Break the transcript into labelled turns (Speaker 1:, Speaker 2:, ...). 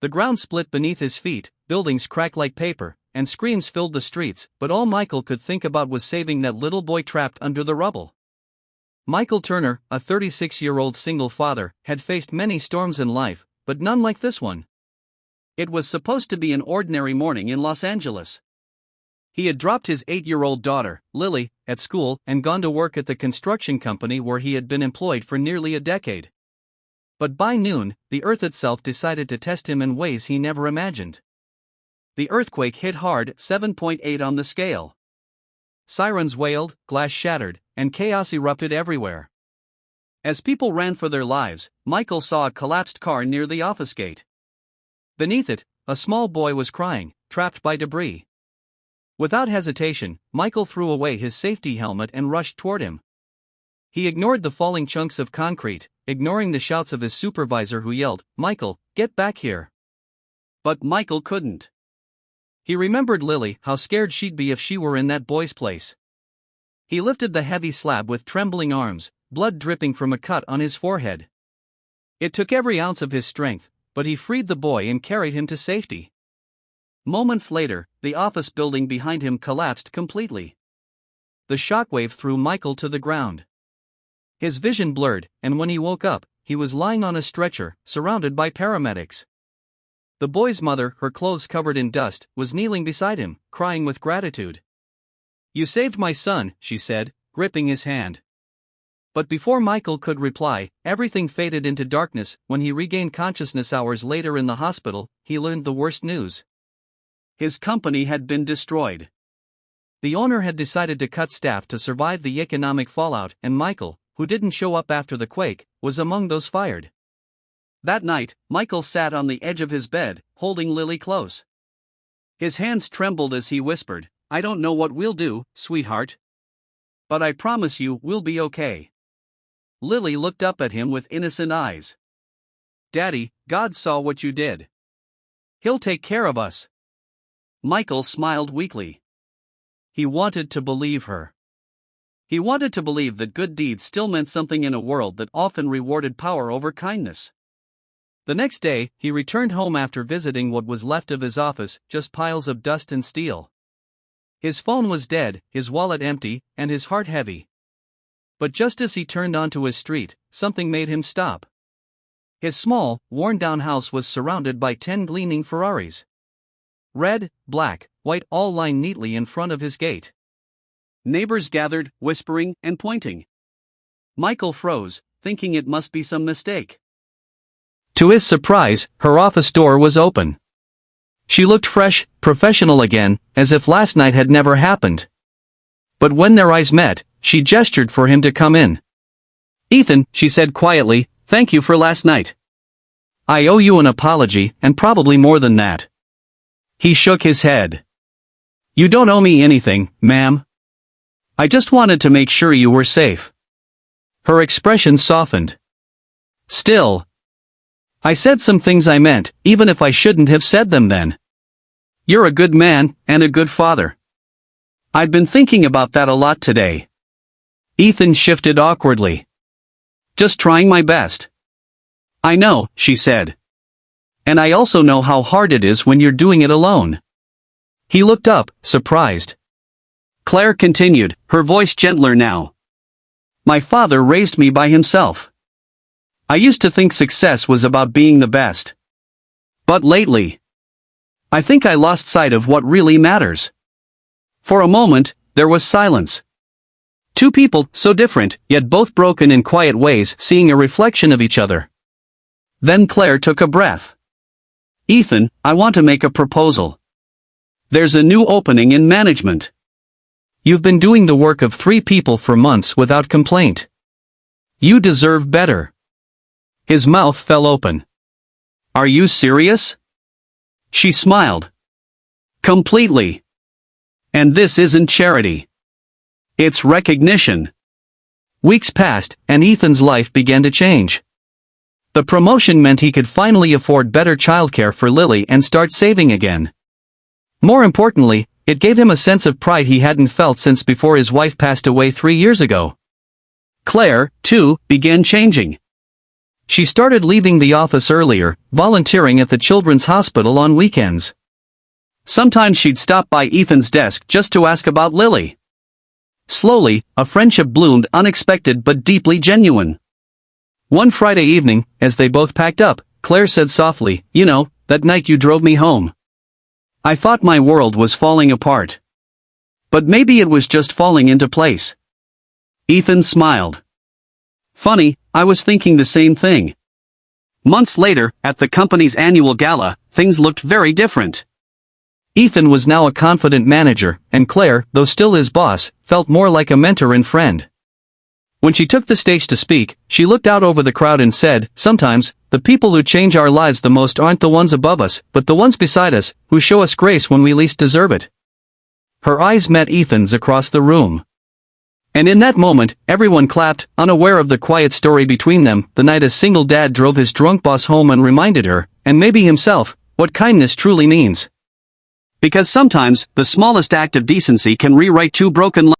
Speaker 1: The ground split beneath his feet, buildings cracked like paper, and screams filled the streets, but all Michael could think about was saving that little boy trapped under the rubble. Michael Turner, a 36-year-old single father, had faced many storms in life, but none like this one. It was supposed to be an ordinary morning in Los Angeles. He had dropped his 8-year-old daughter, Lily, at school and gone to work at the construction company where he had been employed for nearly a decade. But by noon, the earth itself decided to test him in ways he never imagined. The earthquake hit hard, 7.8 on the scale. Sirens wailed, glass shattered, and chaos erupted everywhere. As people ran for their lives, Michael saw a collapsed car near the office gate. Beneath it, a small boy was crying, trapped by debris. Without hesitation, Michael threw away his safety helmet and rushed toward him. He ignored the falling chunks of concrete, ignoring the shouts of his supervisor who yelled, "Michael, get back here!" But Michael couldn't. He remembered Lily, how scared she'd be if she were in that boy's place. He lifted the heavy slab with trembling arms, blood dripping from a cut on his forehead. It took every ounce of his strength, but he freed the boy and carried him to safety. Moments later, the office building behind him collapsed completely. The shockwave threw Michael to the ground. His vision blurred, and when he woke up, he was lying on a stretcher, surrounded by paramedics. The boy's mother, her clothes covered in dust, was kneeling beside him, crying with gratitude. "You saved my son," she said, gripping his hand. But before Michael could reply, everything faded into darkness. When he regained consciousness hours later in the hospital, he learned the worst news. His company had been destroyed. The owner had decided to cut staff to survive the economic fallout, and Michael, who didn't show up after the quake, was among those fired. That night, Michael sat on the edge of his bed, holding Lily close. His hands trembled as he whispered, "I don't know what we'll do, sweetheart. But I promise you we'll be okay." Lily looked up at him with innocent eyes. "Daddy, God saw what you did. He'll take care of us." Michael smiled weakly. He wanted to believe her. He wanted to believe that good deeds still meant something in a world that often rewarded power over kindness. The next day, he returned home after visiting what was left of his office, just piles of dust and steel. His phone was dead, his wallet empty, and his heart heavy. But just as he turned onto his street, something made him stop. His small, worn-down house was surrounded by 10 gleaming Ferraris. Red, black, white, all lined neatly in front of his gate. Neighbors gathered, whispering and pointing. Michael froze, thinking it must be some mistake. To his surprise, her office door was open. She looked fresh, professional again, as if last night had never happened. But when their eyes met, she gestured for him to come in. "Ethan," she said quietly, "thank you for last night. I owe you an apology, and probably more than that." He shook his head. "You don't owe me anything, ma'am. I just wanted to make sure you were safe." Her expression softened. "Still, I said some things I meant, even if I shouldn't have said them then. You're a good man, and a good father. I've been thinking about that a lot today." Ethan shifted awkwardly. "Just trying my best." "I know," she said. "And I also know how hard it is when you're doing it alone." He looked up, surprised. Claire continued, her voice gentler now. "My father raised me by himself. I used to think success was about being the best. But lately, I think I lost sight of what really matters." For a moment, there was silence. Two people, so different, yet both broken in quiet ways, seeing a reflection of each other. Then Claire took a breath. "Ethan, I want to make a proposal. There's a new opening in management. You've been doing the work of 3 people for months without complaint. You deserve better." His mouth fell open. "Are you serious?" She smiled. "Completely. And this isn't charity. It's recognition." Weeks passed, and Ethan's life began to change. The promotion meant he could finally afford better childcare for Lily and start saving again. More importantly, it gave him a sense of pride he hadn't felt since before his wife passed away 3 years ago. Claire, too, began changing. She started leaving the office earlier, volunteering at the children's hospital on weekends. Sometimes she'd stop by Ethan's desk just to ask about Lily. Slowly, a friendship bloomed, unexpected but deeply genuine. One Friday evening, as they both packed up, Claire said softly, "You know, that night you drove me home. I thought my world was falling apart. But maybe it was just falling into place." Ethan smiled. "Funny, I was thinking the same thing." Months later, at the company's annual gala, things looked very different. Ethan was now a confident manager, and Claire, though still his boss, felt more like a mentor and friend. When she took the stage to speak, she looked out over the crowd and said, "Sometimes, the people who change our lives the most aren't the ones above us, but the ones beside us, who show us grace when we least deserve it." Her eyes met Ethan's across the room. And in that moment, everyone clapped, unaware of the quiet story between them, the night a single dad drove his drunk boss home and reminded her, and maybe himself, what kindness truly means. Because sometimes, the smallest act of decency can rewrite two broken lives.